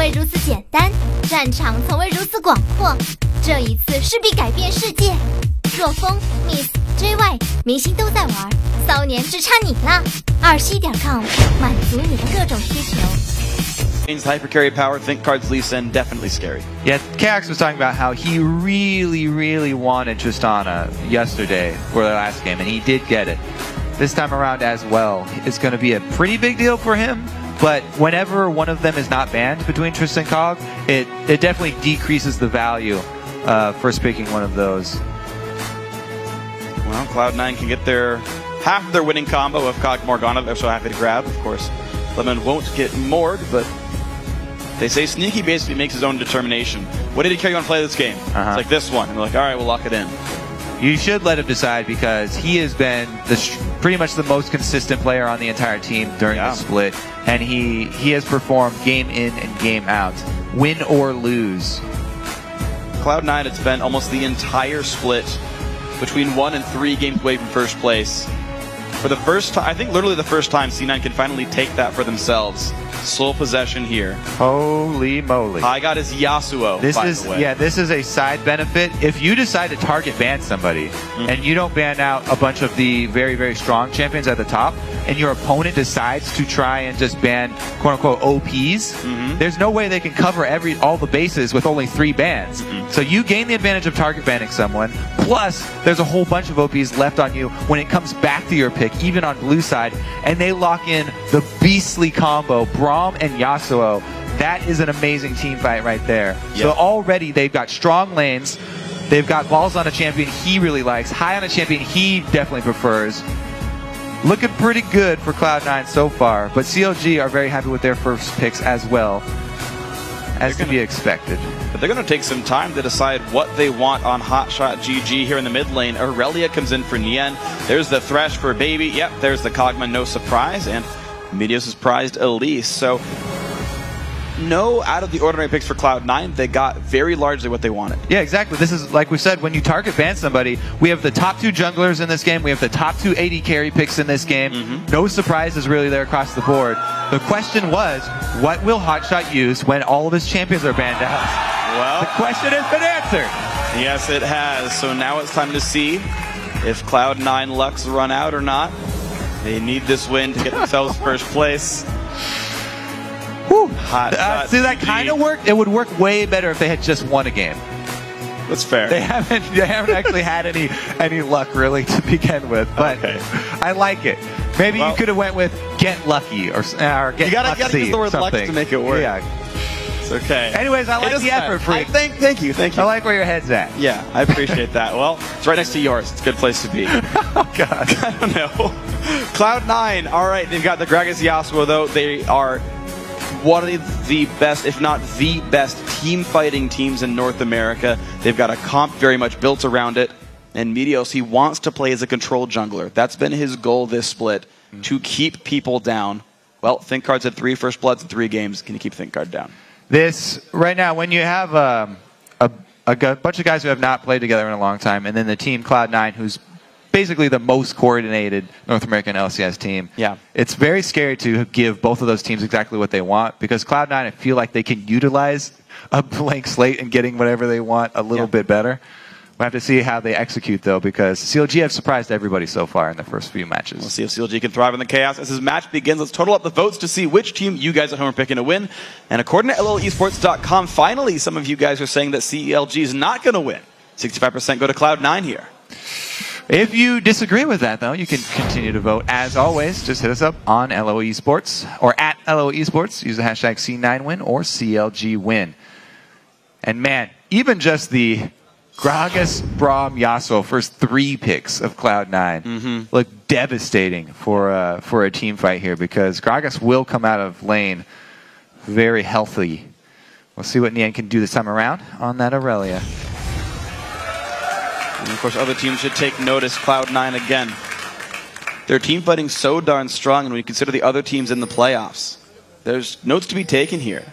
未如此简单，战场从未如此广阔。这一次势必改变世界。若风、Miss、JY 明星都在玩，骚年只差你了。21.com 满足你的各种需求。 Hyper carry power, think cards Lee Sin, definitely scary. Yeah, Kax was talking about how he really wanted Tristana yesterday for the last game, and he did get it. This time around as well, it's going to be a pretty big deal for him, but whenever one of them is not banned between Trist and Cog, it definitely decreases the value for picking one of those. Well, Cloud9 can get their half of their winning combo of Cog Morgana. They're so happy to grab. Of course, Lemon won't get Morg, but they say Sneaky basically makes his own determination. What did he care you want to play this game? It's like this one. And they're like, all right, we'll lock it in. You should let him decide because he has been pretty much the most consistent player on the entire team during the split. And he has performed game in and game out, win or lose. Cloud9, it's been almost the entire split between 1 and 3 games away from first place. For the first time, I think literally the first time, C9 can finally take that for themselves. Sole possession here. Holy moly. I got his Yasuo, this is a side benefit. If you decide to target ban somebody and you don't ban out a bunch of the very strong champions at the top, and your opponent decides to try and just ban quote-unquote OPs, there's no way they can cover all the bases with only 3 bans. So you gain the advantage of target banning someone, plus there's a whole bunch of OPs left on you when it comes back to your pick, even on blue side, and they lock in the beastly combo, Braum and Yasuo. That is an amazing team fight right there. So already they've got strong lanes, they've got balls on a champion he really likes, high on a champion he definitely prefers. Looking pretty good for Cloud9 so far, but CLG are very happy with their first picks as well, as to be expected. But they're going to take some time to decide what they want on Hotshot GG here in the mid lane. Aurelia comes in for Nien. There's the Thresh for Baby. Yep, there's the Kog'Maw, no surprise. And Meteos has prized Elise. So no out of the ordinary picks for Cloud9. They got very largely what they wanted. Yeah, exactly. This is, like we said, when you target ban somebody, we have the top 2 junglers in this game. We have the top 2 AD carry picks in this game. No surprises really there across the board. The question was, what will Hotshot use when all of his champions are banned out? Well, the question has been answered. Yes, it has. So now it's time to see if Cloud9 lucks run out or not. They need this win to get themselves first place. See, that kind of worked. It would work way better if they had just won a game. That's fair. They haven't actually had any luck really to begin with, but I like it. Maybe you could have went with get lucky or get you gotta use the word luck to make it work. Yeah. It's okay. Anyways, I like the effort, Freak. Thank you. I like where your head's at. Yeah, I appreciate that. Well, it's right next to yours. It's a good place to be. Oh, God. I don't know. Cloud9, all right, they've got the Gragas Yasuo, though. They are one of the best, if not the best, team fighting teams in North America. They've got a comp very much built around it. And Meteos, he wants to play as a control jungler. That's been his goal this split, to keep people down. Well, ThinkCard's had 3 first bloods in 3 games. Can you keep ThinkCard down? This, right now, when you have a bunch of guys who have not played together in a long time, and then the team Cloud9, who's basically the most coordinated North American LCS team, it's very scary to give both of those teams exactly what they want, because Cloud9, I feel like they can utilize a blank slate and getting whatever they want a little bit better. We'll have to see how they execute, though, because CLG have surprised everybody so far in the first few matches. We'll see if CLG can thrive in the chaos. As this match begins, let's total up the votes to see which team you guys at home are picking to win. And according to LLesports.com, finally, some of you guys are saying that CLG is not going to win. 65% go to Cloud9 here. If you disagree with that, though, you can continue to vote. As always, just hit us up on LO Esports or at LO Esports. Use the hashtag C9win or CLGwin. And, man, even just the Gragas, Braum, Yasuo, first 3 picks of Cloud9 look devastating for a team fight here, because Gragas will come out of lane very healthy. We'll see what Nien can do this time around on that Aurelia. And of course, other teams should take notice. Cloud9 again. Their team fighting so darn strong, and when you consider the other teams in the playoffs, there's notes to be taken here.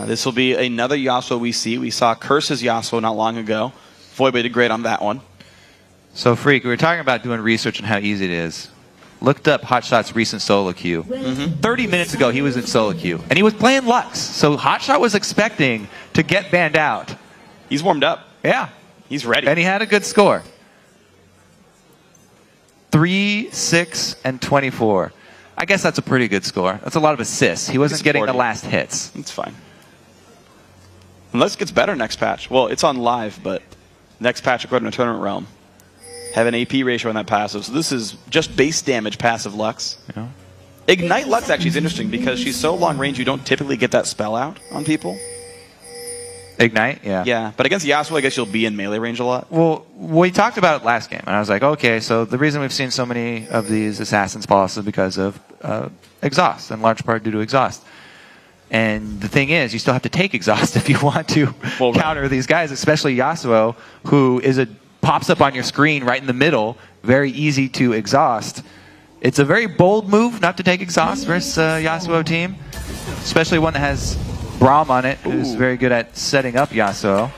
This will be another Yasuo we see. We saw Curse's Yasuo not long ago. Voidway did great on that one. So, Freak, we were talking about doing research on how easy it is. looked up Hotshot's recent solo queue. 30 minutes ago, he was in solo queue, and he was playing Lux. So Hotshot was expecting to get banned out. He's warmed up. Yeah. He's ready. And he had a good score. 3, 6, and 24. I guess that's a pretty good score. That's a lot of assists. He wasn't getting the last hits. It's fine. Unless it gets better next patch. Well, it's on live, but next patch according to Tournament Realm. Have an AP ratio on that passive. So this is just base damage passive Lux. Yeah. Ignite Lux actually is interesting because she's so long range you don't typically get that spell out on people. Ignite, yeah. Yeah, but against Yasuo, I guess you'll be in melee range a lot. Well, we talked about it last game, and I was like, okay, so the reason we've seen so many of these assassins fall is because of exhaust, in large part due to exhaust. And the thing is, you still have to take exhaust if you want to counter these guys, especially Yasuo, who pops up on your screen right in the middle, very easy to exhaust. It's a very bold move not to take exhaust versus Yasuo team, especially one that has Braum on it, who's very good at setting up Yasuo.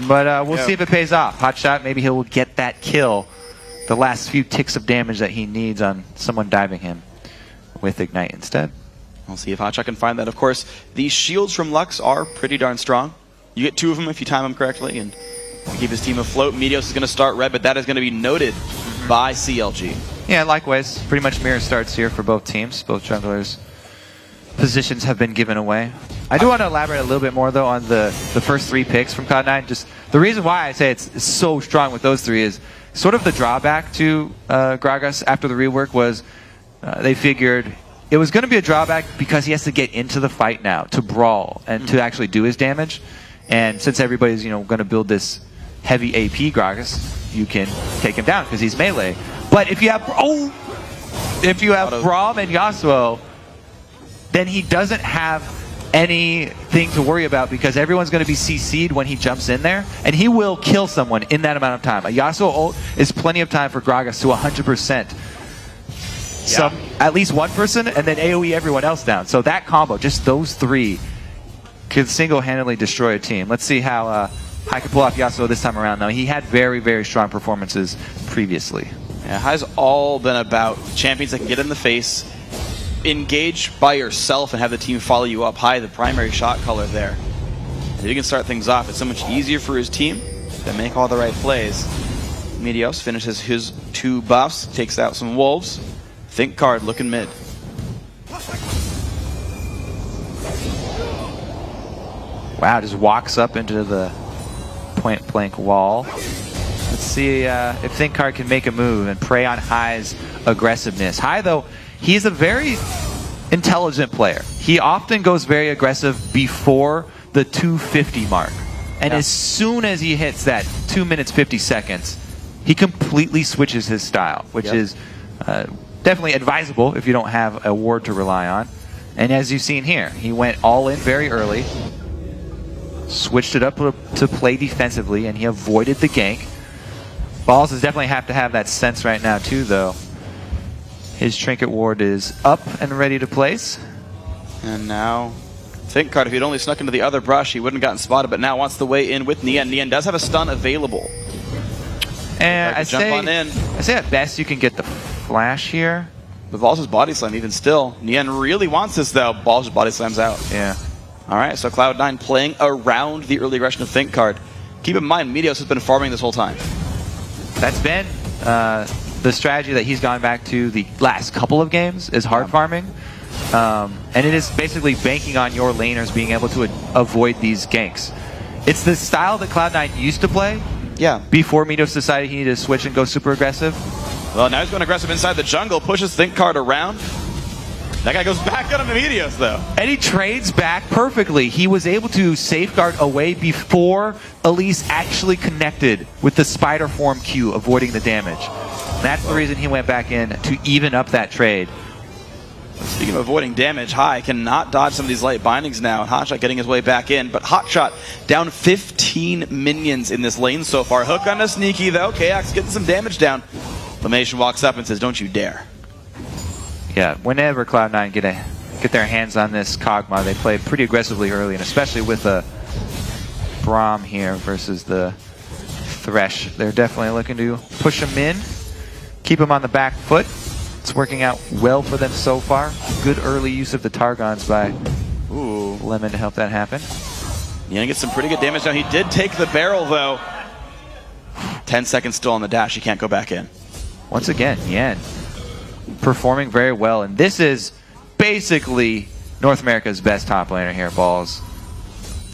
But we'll see if it pays off. Hotshot, maybe he'll get that kill, the last few ticks of damage that he needs on someone diving him with Ignite instead. We'll see if Hotshot can find that. Of course, these shields from Lux are pretty darn strong. You get 2 of them if you time them correctly and keep his team afloat. Meteos is going to start red, but that is going to be noted by CLG. Yeah, likewise. Pretty much mirror starts here for both teams. Both junglers' positions have been given away. I do want to elaborate a little bit more, though, on the first 3 picks from Cloud9. Just the reason why I say it's so strong with those 3 is sort of the drawback to Gragas after the rework was they figured it was going to be a drawback because he has to get into the fight now to brawl and to actually do his damage. And since everybody's going to build this heavy AP Gragas, you can take him down because he's melee. But if you have Braum and Yasuo, then he doesn't have anything to worry about because everyone's going to be CC'd when he jumps in there, and he will kill someone in that amount of time. A Yasuo ult is plenty of time for Gragas to 100%. At least one person, and then AoE everyone else down. So that combo, just those 3, could single-handedly destroy a team. Let's see how Hai can pull off Yasuo this time around, though. He had very, very strong performances previously. Yeah, Hai's all been about champions that can get in the face, engage by yourself, and have the team follow you up. Hai, the primary shot caller there. If he can start things off, it's so much easier for his team to make all the right plays. Meteos finishes his 2 buffs, takes out some wolves. Think card looking mid. Wow, just walks up into the point blank wall. Let's see if Think Card can make a move and prey on Hai's aggressiveness. Hai, though, he's a very intelligent player. He often goes very aggressive before the 250 mark. And as soon as he hits that 2 minutes 50 seconds, he completely switches his style, which is definitely advisable if you don't have a ward to rely on. And as you've seen here, he went all in very early, switched it up to play defensively, and he avoided the gank. Balls does definitely have to have that sense right now too, though. His trinket ward is up and ready to place. And now, Think Card, if he'd only snuck into the other brush, he wouldn't have gotten spotted, but now wants the way in with Nian. Nian does have a stun available. And I say at best you can get the flash here. The Balls' body slam even still. Nian really wants this though. Balls' body slams out. Yeah. Alright, so Cloud9 playing around the early aggression of Think Card. Keep in mind, Meteos has been farming this whole time. That's been the strategy that he's gone back to the last couple of games, is hard farming. And it is basically banking on your laners being able to avoid these ganks. It's the style that Cloud9 used to play. Yeah. Before Meteos decided he needed to switch and go super aggressive. Well, now he's going aggressive inside the jungle, pushes Think Card around. That guy goes back out into Meteos, though. And he trades back perfectly. He was able to safeguard away before Elise actually connected with the spider form Q, avoiding the damage. And that's the reason he went back in to even up that trade. Speaking of avoiding damage, Hai cannot dodge some of these light bindings now. Hotshot getting his way back in, but Hotshot down 15 minions in this lane so far. Hook on a sneaky, though. Kaox getting some damage down. Lamation walks up and says, "Don't you dare." Yeah, whenever Cloud9 get their hands on this Kog'Maw, they play pretty aggressively early, and especially with a Braum here versus the Thresh. They're definitely looking to push him in, keep him on the back foot. It's working out well for them so far. Good early use of the Targons by Lemon to help that happen. Yen gets some pretty good damage now. He did take the barrel, though. 10 seconds still on the dash. He can't go back in. Once again, Yen performing very well. And this is basically North America's best top laner here, Balls.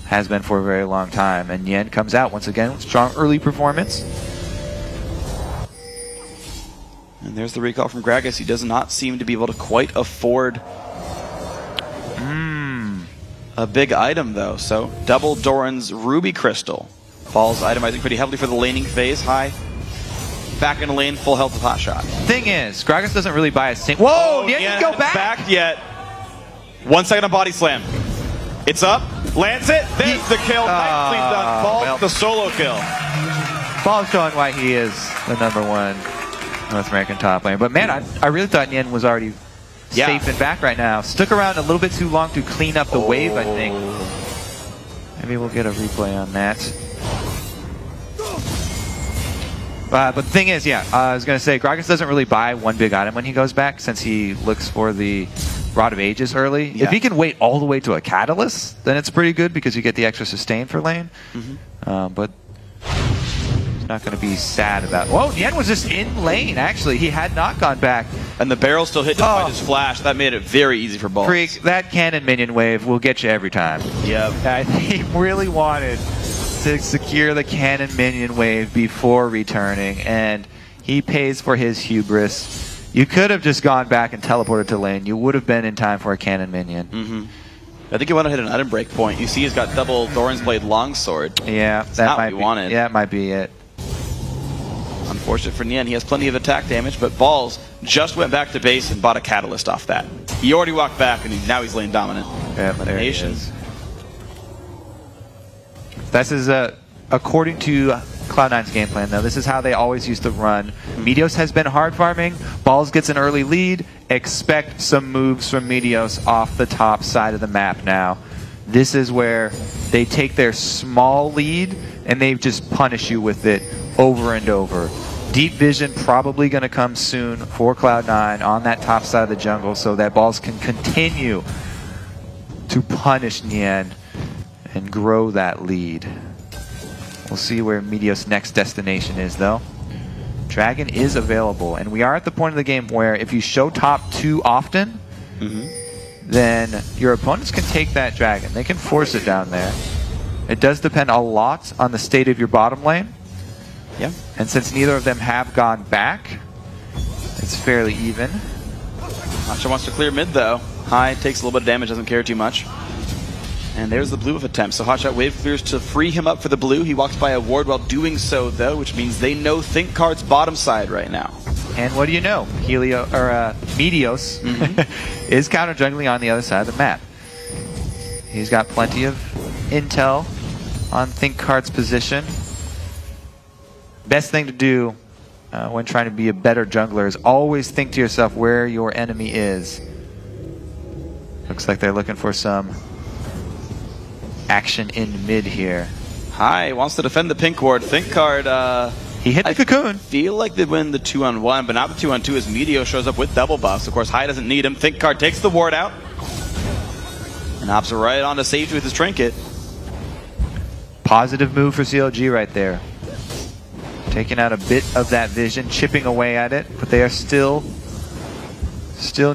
Has been for a very long time. And Yen comes out once again with strong early performance. And there's the recall from Gragas. He does not seem to be able to quite afford a big item, though. So, double Doran's Ruby Crystal. Balls itemizing pretty heavily for the laning phase. High. Back in the lane, full health with Hot Shot. Thing is, Gragas doesn't really buy a single. Whoa! Yen didn't go back! Back yet. 1 second on Body Slam. It's up. Lands it. There's the kill. Nicely done. Balls the solo kill. Balls showing why he is the #1 North American top laner. But man, I really thought Yen was already safe and back right now. Stuck around a little bit too long to clean up the wave, I think. Maybe we'll get a replay on that. But the thing is, I was going to say, Gragas doesn't really buy one big item when he goes back, since he looks for the Rod of Ages early. If he can wait all the way to a Catalyst, then it's pretty good because you get the extra sustain for lane. But he's not going to be sad about it. Whoa, Yen was just in lane, actually. He had not gone back. And the barrel still hit despite his flash. That made it very easy for Balls. Freak, that cannon minion wave will get you every time. Yep. He really wanted to secure the cannon minion wave before returning, and he pays for his hubris. You could have just gone back and teleported to lane. You would have been in time for a cannon minion. I think you want to hit an item break point. You see he's got double Doran's Blade Longsword. Yeah, that's that not might what we be, wanted. Yeah, it might be it. Unfortunate for Nien. He has plenty of attack damage, but Balls just went back to base and bought a Catalyst off that. He already walked back, and now he's lane dominant. Yeah, there he is. This is according to Cloud9's game plan, though. This is how they always used to run. Meteos has been hard farming. Balls gets an early lead. Expect some moves from Meteos off the top side of the map now. This is where they take their small lead and they just punish you with it over and over. Deep Vision probably going to come soon for Cloud9 on that top side of the jungle so that Balls can continue to punish Nien and grow that lead. We'll see where Meteos' next destination is, though. Dragon is available, and we are at the point of the game where if you show top too often, then your opponents can take that Dragon. They can force it down there. It does depend a lot on the state of your bottom lane. Yeah. And since neither of them have gone back, it's fairly even. Hacha wants to clear mid, though. High takes a little bit of damage, doesn't care too much. And there's the blue of attempt. So Hotshot wave clears to free him up for the blue. He walks by a ward while doing so, though, which means they know Think Card's bottom side right now. And what do you know? Meteos is counter jungling on the other side of the map. He's got plenty of intel on Think Card's position. Best thing to do when trying to be a better jungler is always think to yourself where your enemy is. Looks like they're looking for some action in mid here. High wants to defend the pink ward. Think Card, he hit the cocoon. Feel like they win the 2-on-1, but not the 2-on-2 as Meteos shows up with double buffs. Of course, High doesn't need him. Think Card takes the ward out and hops right onto Sage with his trinket. Positive move for CLG right there. Taking out a bit of that vision, chipping away at it, but they are still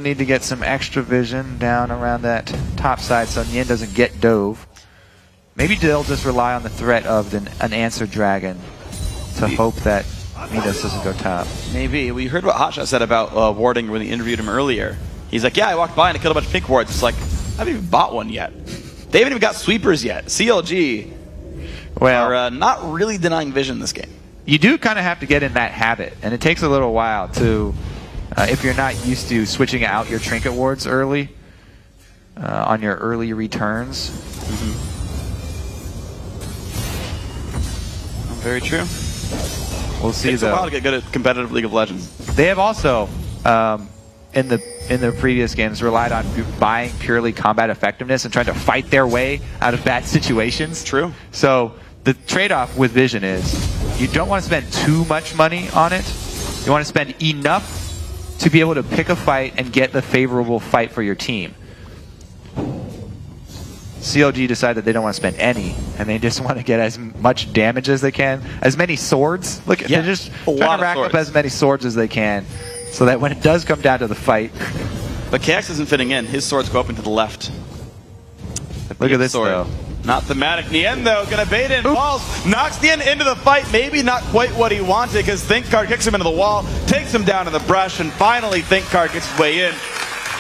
need to get some extra vision down around that top side so Nien doesn't get dove. Maybe they'll just rely on the threat of an answer dragon to hope that Meteos doesn't go top. Maybe. We heard what Hotshot said about warding when we interviewed him earlier. He's like, yeah, I walked by and I killed a bunch of pink wards. It's like, I haven't even bought one yet. They haven't even got sweepers yet. CLG are not really denying vision this game. You do kind of have to get in that habit, and it takes a little while to, if you're not used to switching out your trinket wards early, on your early returns. Very true. We'll see. Takes a while to get good at competitive League of Legends. They have also, in the previous games, relied on buying purely combat effectiveness and trying to fight their way out of bad situations. True. So the trade-off with vision is you don't want to spend too much money on it. You want to spend enough to be able to pick a fight and get the favorable fight for your team. CLG decided they don't want to spend any, and they just want to get as much damage as they can, as many swords. Look, they're just trying to rack up as many swords as they can, so that when it does come down to the fight. But KX isn't fitting in. His swords go up into the left. Look at this sword. Though. Not thematic. Nien, though, gonna bait in, falls, knocks Nien into the fight. Maybe not quite what he wanted, because ThinkCard kicks him into the wall, takes him down in the brush, and finally ThinkCard gets his way in.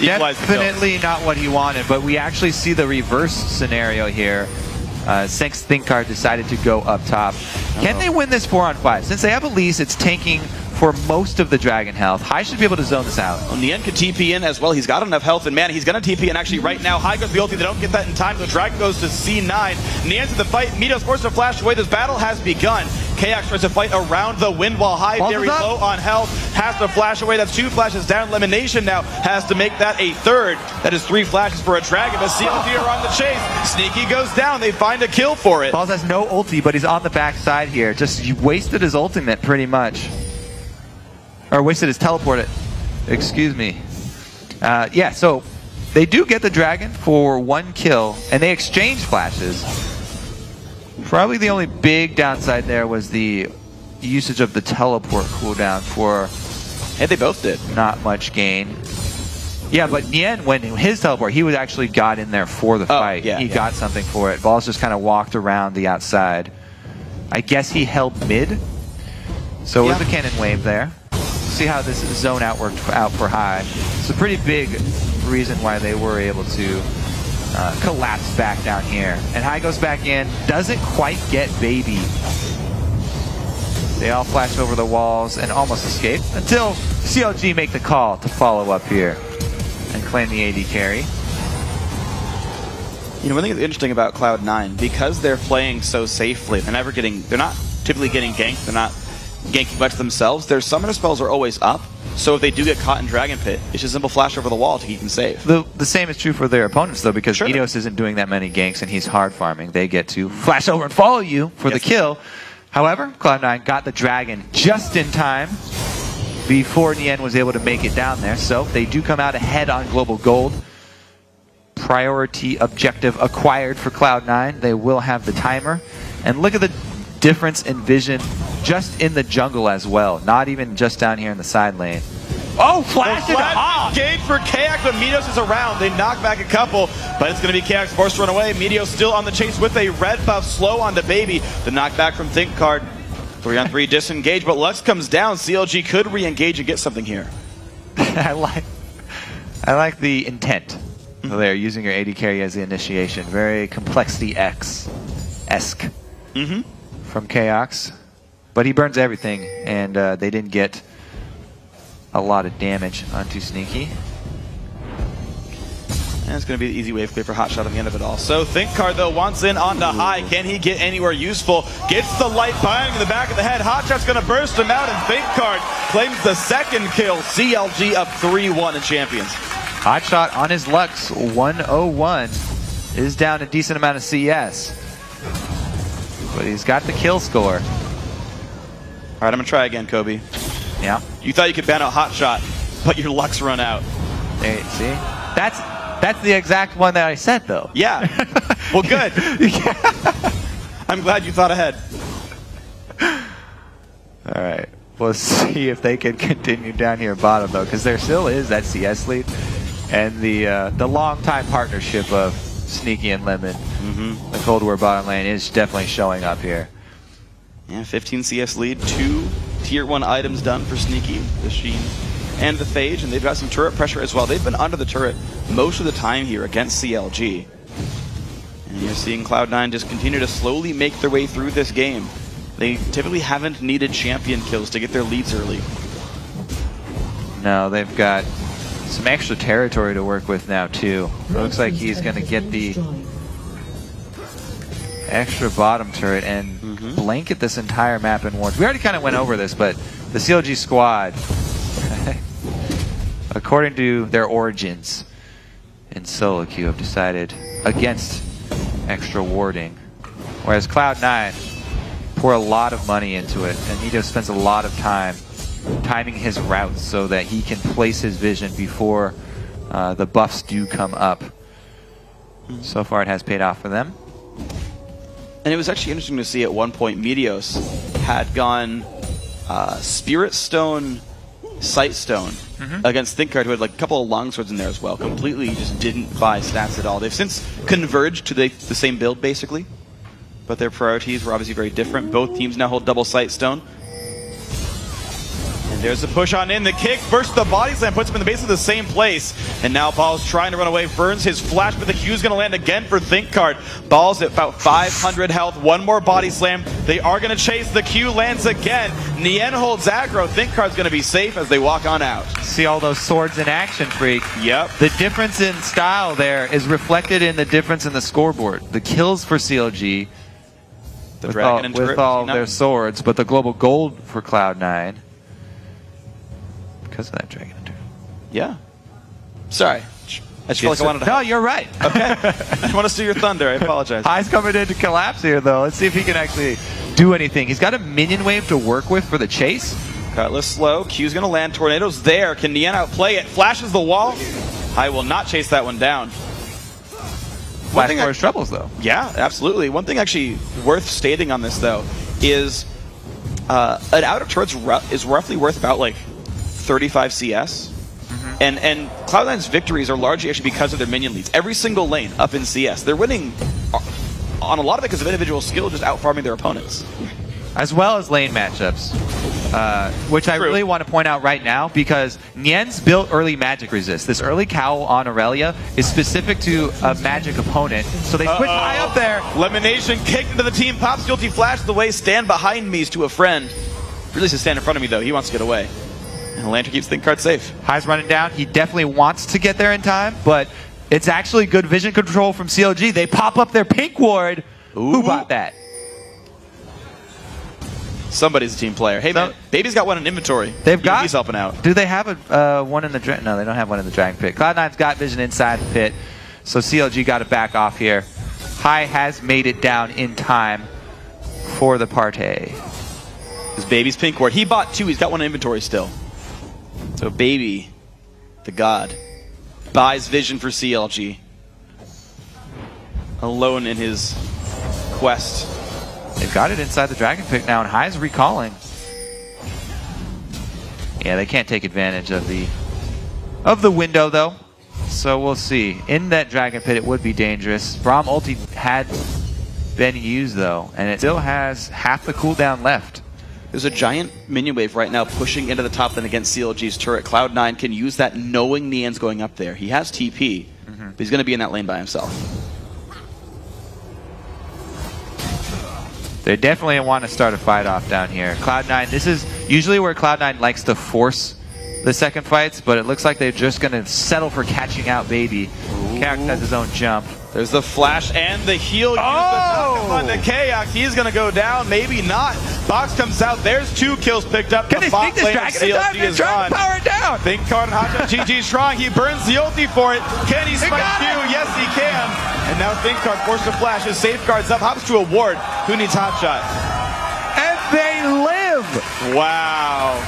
Definitely not what he wanted, but we actually see the reverse scenario here. Since ThinkCard decided to go up top. Can they win this 4-on-5? Since they have Elise, it's tanking for most of the dragon health. Hai should be able to zone this out. Well, Nien could TP in as well. He's got enough health and mana. He's going to TP in actually right now. Hai goes the ulti. They don't get that in time. The dragon goes to C9. Nien's in the fight. Meteo's forced to flash away. This battle has begun. KX tries to fight around the wind while Hai, very low on health, has to flash away. That's 2 flashes down. Elimination now has to make that a 3rd. That is 3 flashes for a dragon. But CLG are on the chase. Sneaky goes down. They find a kill for it. Balls has no ulti, but he's on the backside here. Just wasted his ultimate pretty much. Or wasted his teleport. Excuse me. Yeah, so they do get the dragon for 1 kill, and they exchange flashes. Probably the only big downside there was the usage of the teleport cooldown for... Hey, they both did. Not much gain. Yeah, but Nien, when his teleport, he was actually got in there for the fight. He got something for it. Balls just kind of walked around the outside. I guess he held mid. So with the cannon wave there. See how this zone out worked out for Hai. It's a pretty big reason why they were able to collapse back down here. And Hai goes back in, doesn't quite get baby. They all flash over the walls and almost escape until CLG make the call to follow up here and claim the AD carry. You know, one thing that's interesting about Cloud9, because they're playing so safely, they're not typically getting ganked, they're not ganking much themselves. Their summoner spells are always up, so if they do get caught in Dragon Pit, it's just a simple flash over the wall to keep them safe. The same is true for their opponents, though, because Meteos isn't doing that many ganks and he's hard farming. They get to flash over and follow you for the kill. However, Cloud9 got the dragon just in time before Nien was able to make it down there, so they do come out ahead on Global Gold. Priority objective acquired for Cloud9. They will have the timer. And look at the difference in vision just in the jungle as well, not even just down here in the side lane. Oh, flash into Hog! Engage for KX, but Meteos is around. They knock back a couple, but it's going to be KX forced to run away. Meteos still on the chase with a red buff, slow onto Baby. The knockback from ThinkCard. 3-on-3 disengage, but Lux comes down. CLG could re-engage and get something here. I like the intent. There, using your AD carry as the initiation. Very Complexity X-esque from KX. But he burns everything, and they didn't get a lot of damage onto Sneaky. And it's going to be the easy wave clear for Hotshot on the end of it all. So ThinkCard, though, wants in onto Hai. Can he get anywhere useful? Gets the light binding in the back of the head. Hotshot's going to burst him out, and ThinkCard claims the 2nd kill. CLG up 3-1 in Champions. Hotshot on his Lux, 101, is down a decent amount of CS. But he's got the kill score. All right, I'm going to try again, Kobe. Yeah. You thought you could ban out Hotshot, but your Lux run out. Hey, see? That's the exact one that I said, though. Yeah. Well, good. I'm glad you thought ahead. All right. We'll see if they can continue down here bottom, though, because there still is that CS lead. And the long-time partnership of Sneaky and Lemon, the Cold War bottom lane, is definitely showing up here. Yeah, 15 CS lead, 2 Tier 1 items done for Sneaky, the Sheen, and the Phage, and they've got some turret pressure as well. They've been under the turret most of the time here against CLG. And you're seeing Cloud9 just continue to slowly make their way through this game. They typically haven't needed champion kills to get their leads early. No, they've got some extra territory to work with now, too. It looks like he's going to get the extra bottom turret and blanket this entire map in wards. We already kind of went over this, but the CLG squad, according to their origins in solo queue, have decided against extra warding. Whereas Cloud9 pour a lot of money into it, and Nito spends a lot of time timing his routes so that he can place his vision before the buffs do come up. So far it has paid off for them. And it was actually interesting to see at one point Meteos had gone Spirit Stone, Sight Stone against ThinkCard, who had like a couple of longswords in there as well. Completely just didn't buy stats at all. They've since converged to the same build basically, but their priorities were obviously very different. Both teams now hold double Sight Stone. And there's a push on in. The kick versus the body slam puts him in basically the same place. And now Ball's trying to run away. Burns his flash, but the Q is going to land again for ThinkCard. Ball's at about 500 health. One more body slam. They are going to chase. The Q lands again. Nien holds aggro. ThinkCard's going to be safe as they walk on out. See all those swords in action, Freak. Yep. The difference in style there is reflected in the difference in the scoreboard. The kills for CLG with all their swords, but the global gold for Cloud9. Because of that dragon hunter. Yeah. Sorry. I just feel like I wanted to... No, you're right. Okay. I want to steal your thunder. I apologize. High's coming in to collapse here, though. Let's see if he can actually do anything. He's got a minion wave to work with for the chase. Cutlass slow. Q's going to land. Tornado's there. Can Nien outplay it? Flashes the wall. High will not chase that one down. Flash for his troubles, though. Yeah, absolutely. One thing actually worth stating on this, though, is an outer turret is roughly worth about, like, 35 CS. And Cloud9's victories are largely actually because of their minion leads. Every single lane up in CS, they're winning on a lot of it because of individual skill, just out-farming their opponents. As well as lane matchups, which I really want to point out right now because Nien's built early magic resist. This early cowl on Aurelia is specific to a magic opponent, so they switch high up there. Elimination kicked into the team. Pops guilty flash the way. Stand behind me's to a friend. Really to stand in front of me though. He wants to get away. And Lantern keeps ThinkCard safe. High's running down. He definitely wants to get there in time, but it's actually good vision control from CLG. They pop up their pink ward. Ooh. Who bought that? Somebody's a team player. Hey, man, Baby's got one in inventory. He's helping out. Do they have one in the dragon? No, they don't have one in the dragon pit. Cloud9's got vision inside the pit, so CLG got to back off here. High has made it down in time for the party. This Baby's pink ward. He bought two. He's got one in inventory still. So Baby, the god, buys vision for CLG. Alone in his quest. They've got it inside the dragon pit now, and High's recalling. Yeah, they can't take advantage of the window though. So we'll see. In that dragon pit, it would be dangerous. Braum ulti had been used though, and it still has half the cooldown left. There's a giant minion wave right now pushing into the top lane against CLG's turret. Cloud9 can use that knowing Nien's going up there. He has TP, but he's going to be in that lane by himself. They definitely want to start a fight off down here. Cloud9, this is usually where Cloud9 likes to force the second fights, but it looks like they're just going to settle for catching out Baby. Kayak has his own jump. There's the flash and the heal. Use the on the Kayak. He's going to go down. Maybe not. Box comes out. There's 2 kills picked up. Can they sneak this dragon in time? They're trying to power it down. ThinkCard and Hotshot GG strong. He burns the ulti for it. Can he spike Q? Yes, he can. And now ThinkCard forced to flash. His safeguards up. Hops to a ward. Who needs Hotshot? And they live. Wow.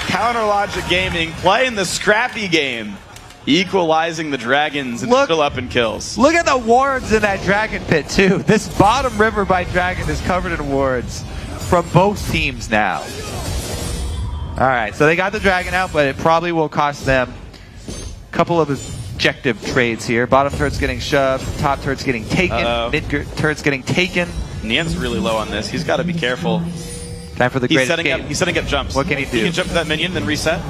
Counter Logic Gaming playing the scrappy game. Equalizing the dragons and still up in kills. Look at the wards in that dragon pit too. This bottom river by dragon is covered in wards from both teams now. Alright, so they got the dragon out, but it probably will cost them a couple of objective trades here. Bottom turret's getting shoved, top turret's getting taken, mid turret's getting taken. Nien's really low on this. He's got to be careful. Time for the great escape. He's setting up jumps. What can he do? He can jump to that minion, then reset.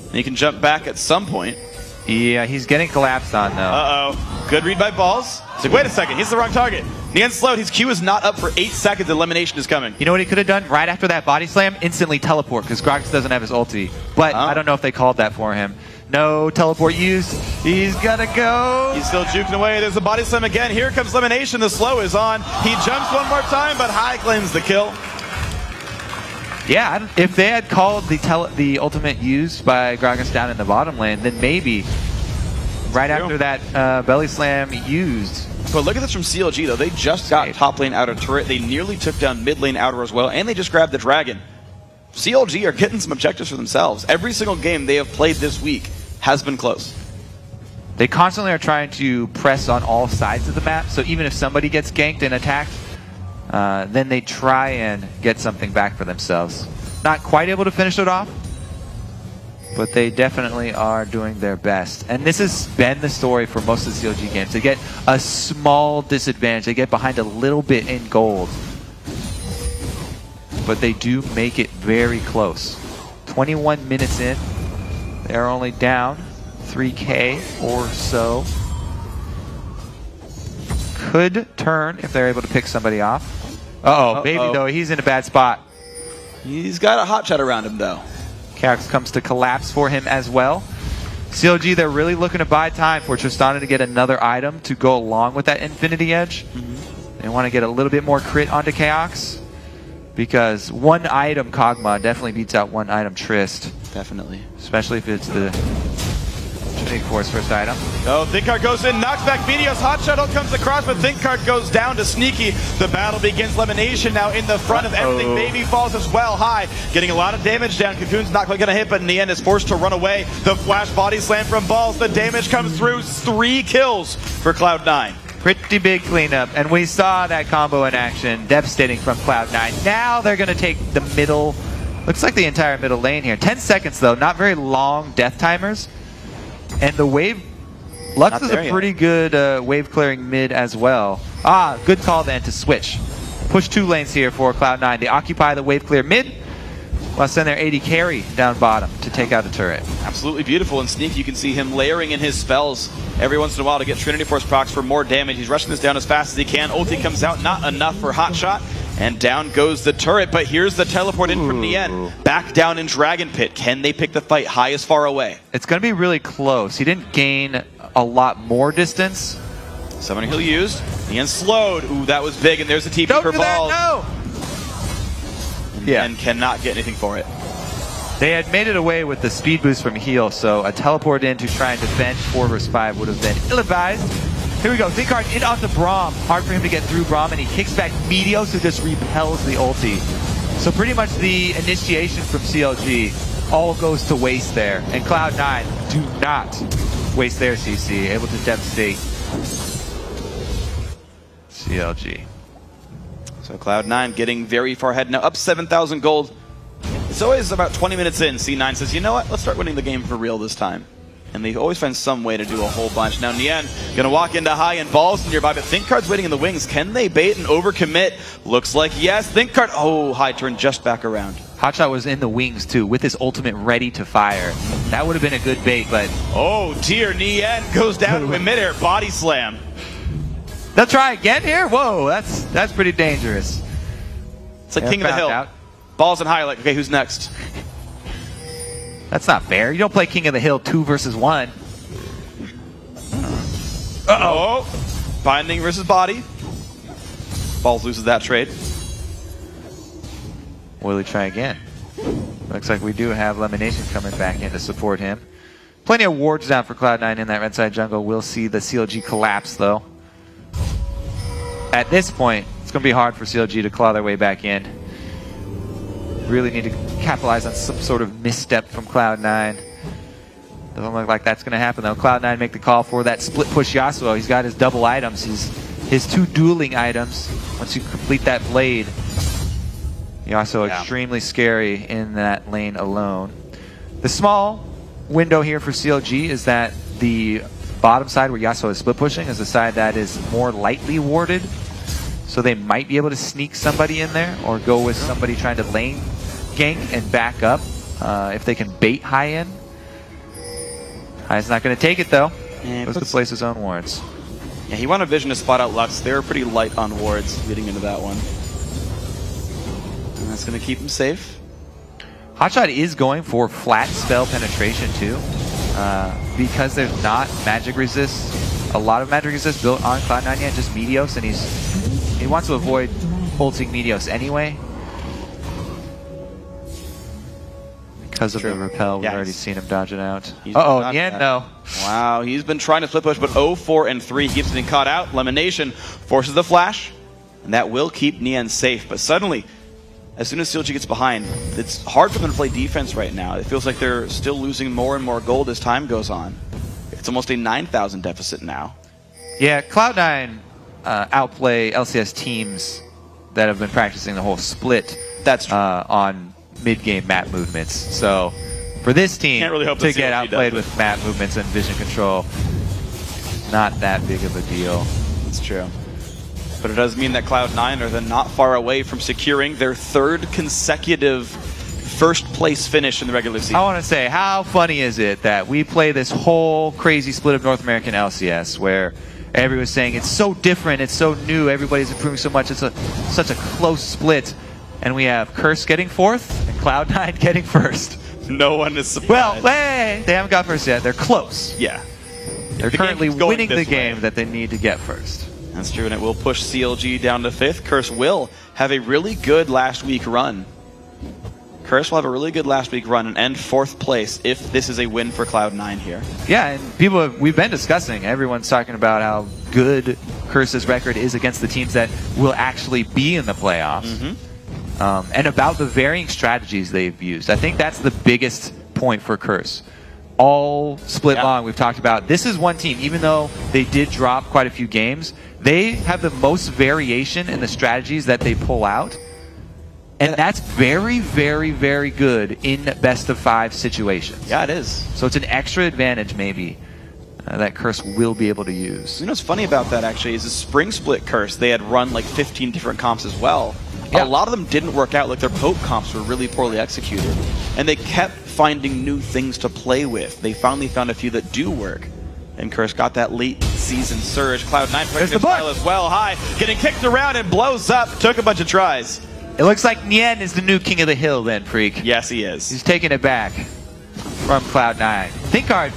And he can jump back at some point. Yeah, he's getting collapsed on though. Uh-oh. Good read by Balls. He's like, wait a second, he's the wrong target. Nien's slowed. His Q is not up for 8 seconds. Elimination is coming. You know what he could have done right after that body slam? Instantly teleport, because Gragas doesn't have his ulti. But I don't know if they called that for him. No teleport used. He's gonna go. He's still juking away. There's a body slam again. Here comes elimination. The slow is on. He jumps one more time, but High claims the kill. Yeah, if they had called the ultimate used by Gragas down in the bottom lane, then maybe right after that belly slam used. But look at this from CLG though. They just got top lane outer turret. They nearly took down mid lane outer as well, and they just grabbed the dragon. CLG are getting some objectives for themselves. Every single game they have played this week has been close. They constantly are trying to press on all sides of the map, so even if somebody gets ganked and attacked, then they try and get something back for themselves. Not quite able to finish it off, but they definitely are doing their best. And this has been the story for most of the CLG games. They get a small disadvantage. They get behind a little bit in gold. But they do make it very close. 21 minutes in. They're only down 3K or so. Could turn if they're able to pick somebody off. Uh-oh, Baby, though, he's in a bad spot. He's got a hot shot around him, though. Cax comes to collapse for him as well. CLG, they're really looking to buy time for Tristana to get another item to go along with that Infinity Edge. They want to get a little bit more crit onto Chaos, because one item Kog'Maw definitely beats out one item Trist. Definitely. Especially if it's the Trinity Force first item. Oh, ThinkCard goes in, knocks back Meteos. Hot Shuttle comes across, but ThinkCard goes down to Sneaky. The battle begins. Elimination now in the front of everything. Baby falls as well high, getting a lot of damage down. Cocoon's not quite going to hit, but in the end is forced to run away. The flash body slam from Balls. The damage comes through. 3 kills for Cloud9. Pretty big cleanup, and we saw that combo in action, devastating from Cloud9. Now they're going to take the middle, looks like the entire middle lane here. 10 seconds though, not very long death timers. And the wave, Lux is a pretty good wave clearing mid as well. Ah, good call then to switch. Push 2 lanes here for Cloud9. They occupy the wave clear mid, while send their AD carry down bottom to take out the turret. Absolutely beautiful. And Sneak, you can see him layering in his spells every once in a while to get Trinity Force procs for more damage. He's rushing this down as fast as he can. Ulti comes out, not enough for Hot Shot. And down goes the turret, but here's the teleport in from Nien. Back down in Dragon Pit. Can they pick the fight high as far away? It's going to be really close. He didn't gain a lot more distance. Summoner Heal used. Nien slowed. Ooh, that was big, and there's the TP Don't for do Balls. That, no! And cannot get anything for it. They had made it away with the speed boost from Heal, so a teleport in to try and defend 4 versus 5 would have been ill-advised. Here we go, ThinkCard in onto Braum. Hard for him to get through Braum, and he kicks back Meteos, who just repels the ulti. So pretty much the initiation from CLG all goes to waste there. And Cloud9 do not waste their CC, able to devastate CLG. So Cloud9 getting very far ahead now, up 7,000 gold. It's always about 20 minutes in, C9 says, you know what, let's start winning the game for real this time. And they always find some way to do a whole bunch. Now Nien gonna walk into high and Balls nearby, but ThinkCard's waiting in the wings. Can they bait and overcommit? Looks like yes. ThinkCard, oh, high turn just back around. Hotshot was in the wings too, with his ultimate ready to fire. That would have been a good bait, but... Oh dear, Nien goes down to a midair body slam. They'll try again here? Whoa, that's pretty dangerous. It's like King of the Hill. Out. Balls and high, like, okay, who's next? That's not fair. You don't play King of the Hill 2 versus 1. Uh-oh. Binding versus body. Balls loses that trade. Will he try again? Looks like we do have Elimination coming back in to support him. Plenty of wards down for Cloud9 in that red side jungle. We'll see the CLG collapse, though. At this point, it's going to be hard for CLG to claw their way back in. Really need to capitalize on some sort of misstep from Cloud9. Doesn't look like that's going to happen, though. Cloud9 make the call for that split push Yasuo. He's got his double items, his 2 dueling items. Once you complete that blade, Yasuo extremely scary in that lane alone. The small window here for CLG is that the bottom side where Yasuo is split pushing is the side that is more lightly warded. So they might be able to sneak somebody in there or go with somebody trying to lane gank and back up if they can bait high in. High's not going to take it though. Goes to place his own wards. Yeah, he wanted Vision to spot out Lux. They were pretty light on wards getting into that one. And that's going to keep him safe. Hotshot is going for flat spell penetration too. Because there's not magic resist, a lot of magic resist built on Cloud9 yet, just Meteos, and he wants to avoid ulting Meteos anyway. Because of the repel, we've already seen him dodge it out. Uh-oh, Nien, no. Wow, he's been trying to split push, but 0-4 and 3 keeps getting caught out. Elimination forces the flash, and that will keep Nien safe. But suddenly, as soon as CLG gets behind, it's hard for them to play defense right now. It feels like they're still losing more and more gold as time goes on. It's almost a 9,000 deficit now. Yeah, Cloud9 outplay LCS teams that have been practicing the whole split. That's true. On mid-game map movements. So for this team to get outplayed with map movements and vision control, not that big of a deal. It's true. But it does mean that Cloud9 are then not far away from securing their 3rd consecutive first-place finish in the regular season. I want to say, how funny is it that we play this whole crazy split of North American LCS where everyone's saying it's so different, it's so new, everybody's improving so much, it's such a close split, and we have Curse getting 4th and Cloud9 getting 1st. No one is surprised. Well, hey, they haven't got 1st yet. They're close. Yeah. They're currently winning the game that they need to get 1st. That's true, and it will push CLG down to 5th. Curse will have a really good last week run. Curse will have a really good last week run and end 4th place if this is a win for Cloud9 here. Yeah, and we've been discussing, everyone's talking about how good Curse's record is against the teams that will actually be in the playoffs. And about the varying strategies they've used. I think that's the biggest point for Curse. All split long, we've talked about. This is one team, even though they did drop quite a few games, they have the most variation in the strategies that they pull out. And that's very, very, very good in best-of-5 situations. Yeah, it is. So it's an extra advantage, maybe, that Curse will be able to use. You know what's funny about that, actually, is the Spring Split Curse, they had run like 15 different comps as well. Yeah. A lot of them didn't work out. Like their Pope comps were really poorly executed. And they kept finding new things to play with. They finally found a few that do work. And Curse got that late season surge. Cloud9 playing the style as well. High, getting kicked around and blows up. Took a bunch of tries. It looks like Nien is the new king of the hill then, Freak. Yes, he is. He's taking it back from Cloud9. Thinkard,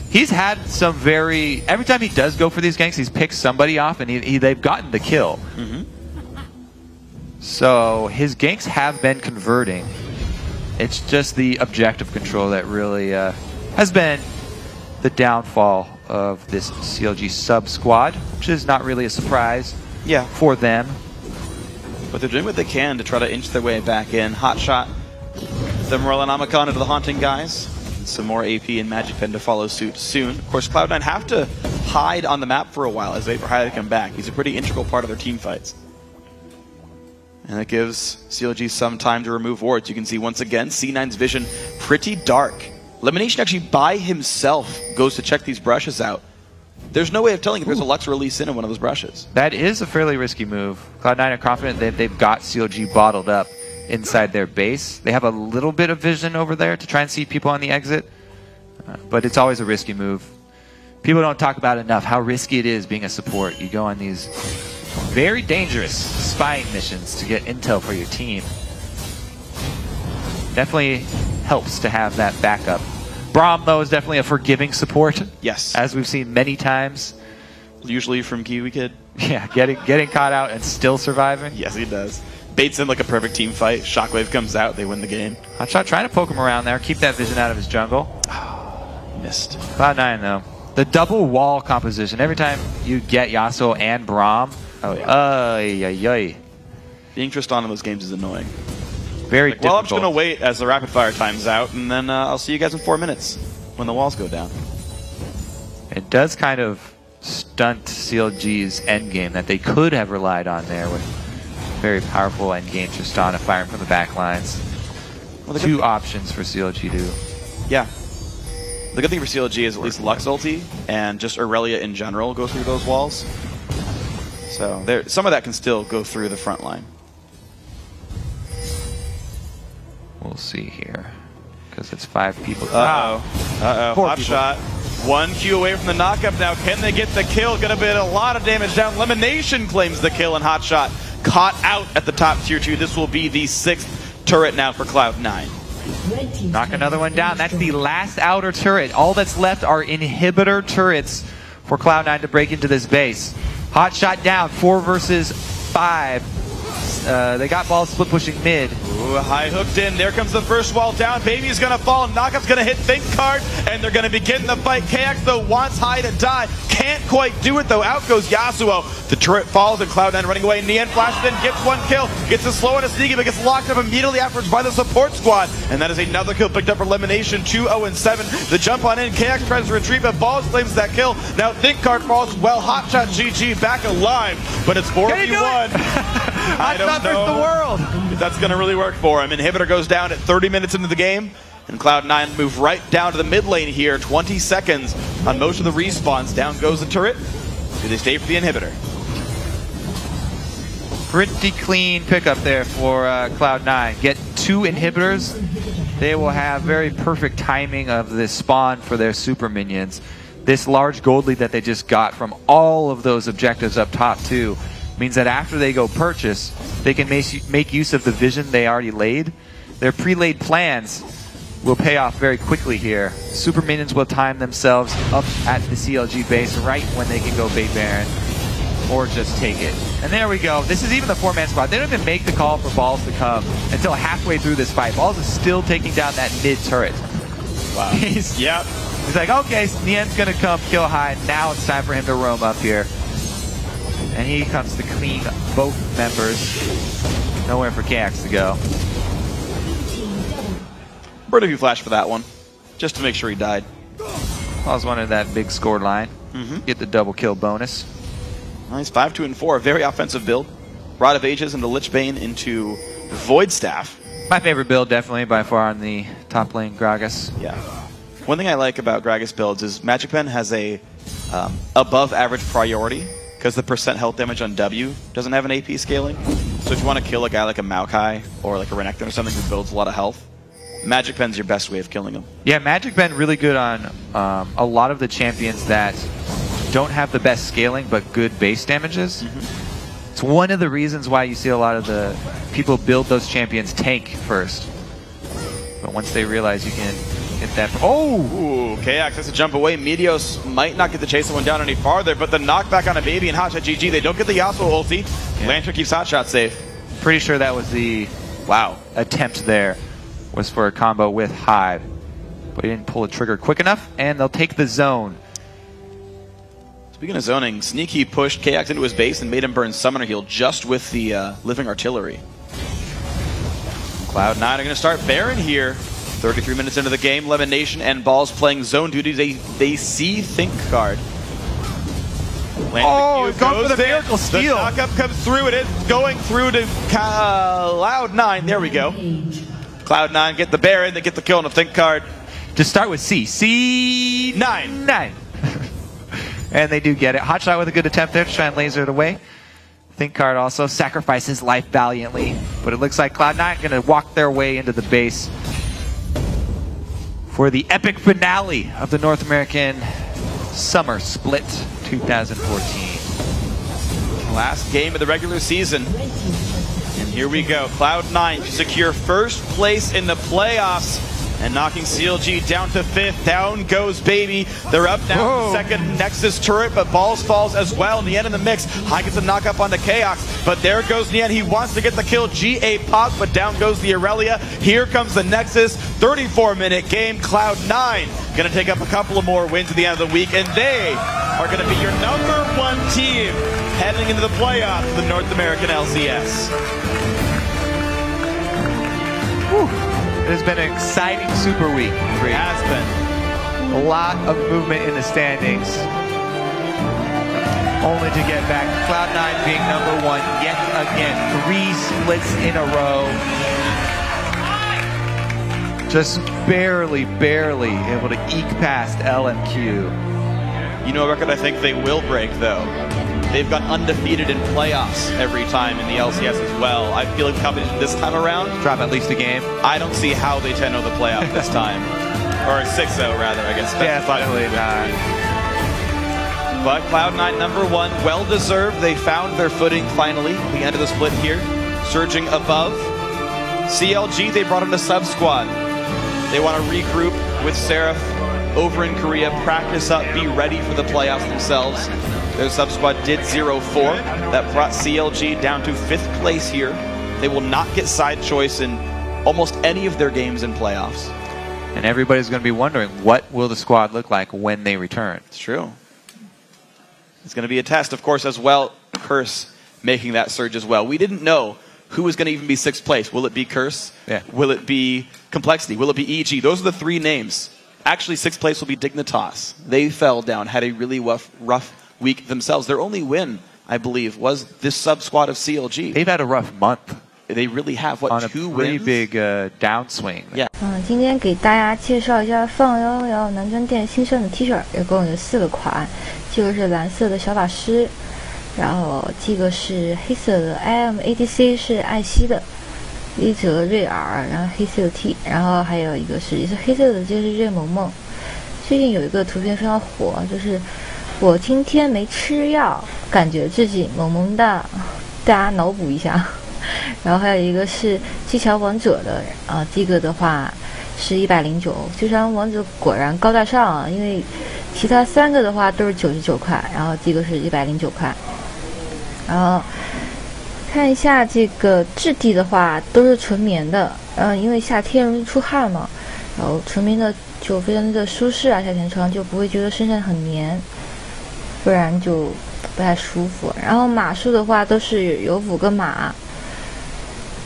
he's had some very... Every time he does go for these ganks, he's picked somebody off and they've gotten the kill. So his ganks have been converting. It's just the objective control that really has been the downfall of this CLG sub-squad, which is not really a surprise for them. But they're doing what they can to try to inch their way back in. Hot shot, the Morellonomicon into the Haunting guys. And some more AP and Magic Pen to follow suit soon. Of course, Cloud9 have to hide on the map for a while as they wait for High to come back. He's a pretty integral part of their team fights. And it gives CLG some time to remove wards. You can see once again, C9's vision pretty dark. Elimination actually by himself goes to check these brushes out. There's no way of telling if there's a Lux release in one of those brushes. That is a fairly risky move. Cloud9 are confident that they've got CLG bottled up inside their base. They have a little bit of vision over there to try and see people on the exit, but it's always a risky move. People don't talk about enough how risky it is being a support. You go on these very dangerous spying missions to get intel for your team. Definitely helps to have that backup. Braum, though, is definitely a forgiving support. Yes. As we've seen many times. Usually from Kiwi Kid. Yeah, getting caught out and still surviving. Yes, he does. Baits in like a perfect team fight. Shockwave comes out, they win the game. Hotshot trying to poke him around there, keep that vision out of his jungle. Missed. Cloud9, though. The double wall composition. Every time you get Yasuo and Braum, being Tristan in those games is annoying. Very difficult. Well, I'm just going to wait as the rapid fire times out, and then I'll see you guys in 4 minutes when the walls go down. It does kind of stunt CLG's endgame that they could have relied on there with very powerful endgame Tristana firing from the back lines. Well, two options for CLG to... Yeah. The good thing for CLG is at least Lux ulti and just Aurelia in general go through those walls. So some of that can still go through the front line. We'll see here, because it's 5 people. Hot shot. 1 Q away from the knockup now. Can they get the kill? Gonna be a lot of damage down. Elimination claims the kill, and Hot shot caught out at the top tier 2. This will be the 6th turret now for Cloud9. Knock another one down. That's the last outer turret. All that's left are inhibitor turrets for Cloud9 to break into this base. Hot shot down. 4 versus 5. They got balls split pushing mid. Ooh, high hooked in. There comes the first wall down. Baby's gonna fall. Knockup's gonna hit Think Card, and they're gonna begin the fight. KX though wants High to die. Can't quite do it though. Out goes Yasuo. The turret falls and Cloud9 running away. Nian flashes in, gets one kill, gets a slow and a sneaky, but gets locked up immediately afterwards by the support squad. And that is another kill picked up for elimination. 2-0-7. The jump on in. KX tries to retreat, but Balls claims that kill. Now Think Card falls as well. Hotshot GG back alive, but it's 4v1. I don't know the world. If that's going to really work for him. Inhibitor goes down at 30 minutes into the game, and Cloud9 move right down to the mid lane here. 20 seconds on most of the respawns. Down goes the turret. Do they stay for the Inhibitor? Pretty clean pickup there for Cloud9. Get 2 inhibitors. They will have very perfect timing of this spawn for their super minions. This large gold lead that they just got from all of those objectives up top too means that after they go purchase, they can make use of the vision they already laid. Their pre-laid plans will pay off very quickly here. Super minions will time themselves up at the CLG base right when they can go bait Baron or just take it. And there we go. This is even the 4-man squad. They don't even make the call for Balls to come until halfway through this fight. Balls is still taking down that mid turret. Wow. He's like, okay, Nian's gonna come kill High. Now it's time for him to roam up here. And he comes to clean both members. Nowhere for KX to go. Bird of you flash for that one, just to make sure he died. I was wanted that big score line. Get the double kill bonus. Nice, 5-2-4, a very offensive build. Rod of Ages into Lich Bane into Void Staff. My favorite build, definitely by far on the top lane, Gragas. Yeah. One thing I like about Gragas builds is Magic Pen has a above average priority because the percent health damage on W doesn't have an AP scaling. So if you want to kill a guy like a Maokai or like a Renekton or something who builds a lot of health, Magic Pen's your best way of killing him. Yeah, Magic Pen really good on a lot of the champions that don't have the best scaling but good base damages. It's one of the reasons why you see a lot of the people build those champions tank first. But once they realize you can hit that... Oh! Ooh, KX has to jump away. Meteos might not get to chase the one down any farther, but the knockback on a Baby and Hotshot GG. They don't get the Yasuo ulti. Yeah. Lantern keeps Hotshot safe. Pretty sure that was the attempt there was for a combo with Hive. But he didn't pull the trigger quick enough, and they'll take the zone. Speaking of zoning, Sneaky pushed KX into his base and made him burn Summoner Heal just with the Living Artillery. Cloud9 are going to start Baron here. 33 minutes into the game, Elimination and Balls playing zone duty. They see Think Card. Oh, going for the Miracle Steal. The knockup comes through. It is going through to Cloud9. There we go. Cloud9 get the Baron. They get the kill on the Think Card. Just start with C. C9. And they do get it. Hotshot with a good attempt there to try and laser it away. Think Card also sacrificed his life valiantly. But it looks like Cloud9 going to walk their way into the base for the epic finale of the North American Summer Split 2014. Last game of the regular season. And here we go. Cloud9 to secure first place in the playoffs. And knocking CLG down to 5th. Down goes Baby. They're up now. Second Nexus turret, but Balls falls as well. Nian in the mix. High gets a knock up on the Chaos, but there goes Nian. He wants to get the kill. GA pops, but down goes the Aurelia. Here comes the Nexus. 34-minute game. Cloud9 going to take up a couple of more wins at the end of the week, and they are going to be your #1 team heading into the playoffs of the North American LCS. Whew. It has been an exciting Super Week. It has been. A lot of movement in the standings. Only to get back Cloud9 being #1 yet again. 3 splits in a row. Just barely able to eke past LMQ. You know a record I think they will break, though? They've gone undefeated in playoffs every time in the LCS as well. I feel like competition this time around. Drop at least a game. I don't see how they 10-0 the playoff this time. Or 6-0 rather, I guess. Definitely not. But Cloud9 #1, well deserved. They found their footing finally at the end of the split here. Surging above. CLG, they brought in a sub-squad. They want to regroup with Seraph over in Korea, practice up, be ready for the playoffs themselves. Their sub-squad did 0-4. That brought CLG down to 5th place here. They will not get side choice in almost any of their games in playoffs. And everybody's going to be wondering, what will the squad look like when they return? It's true. It's going to be a test, of course, as well. Curse making that surge as well. We didn't know who was going to even be 6th place. Will it be Curse? Yeah. Will it be Complexity? Will it be EG? Those are the 3 names. Actually, 6th place will be Dignitas. They fell down, had a really rough week themselves. Their only win, I believe, was this sub-squad of CLG. They've had a rough month. They really have, what, on a 2 pretty wins? big downswing. Yeah. 今天给大家介绍一下funlol男装店新上的 T 恤，一共有4个款。这个是蓝色的小法师，然后这个是黑色的 IMADC 是艾希的，一则瑞尔，然后黑色的 T， 然后还有一个是也是黑色的，就是瑞萌萌。最近有一个图片非常火，就是我今天没吃药，感觉自己萌萌哒，大家脑补一下。然后还有一个是技巧王者的这个的话是109，技巧王者果然高大上啊，因为其他3个的话都是99块，然后这个是109块。然后看一下这个质地的话都是纯棉的，因为夏天容易出汗嘛，然后纯棉的就非常的舒适啊，夏天穿就不会觉得身上很黏，不然就不太舒服。然后码数的话都是有5个码。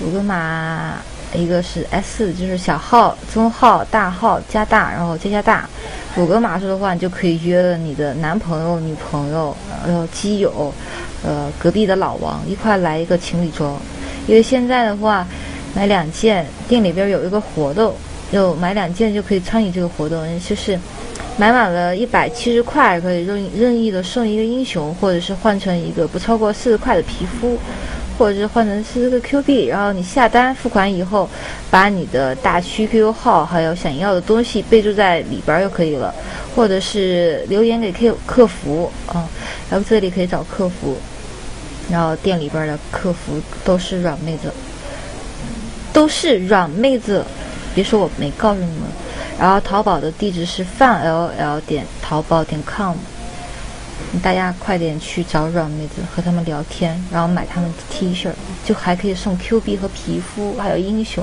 5个码，一个是 S， 就是小号、中号、大号加大，然后加大。5个码数的话，你就可以约了你的男朋友、女朋友，基友，隔壁的老王一块来一个情侣装。因为现在的话，买2件，店里边有一个活动，就买2件就可以参与这个活动，就是买满了170块可以任意的送一个英雄，或者是换成一个不超过40块的皮肤。或者是换成40个 Q 币，然后你下单付款以后，把你的大区 QQ 号还有想要的东西备注在里边就可以了，或者是留言给客服然后这里可以找客服，然后店里边的客服都是软妹子，别说我没告诉你们。然后淘宝的地址是funlol.淘宝.com。大家快点去找软妹子和他们聊天，然后买他们的 T 恤，就还可以送 Q 币和皮肤，还有英雄。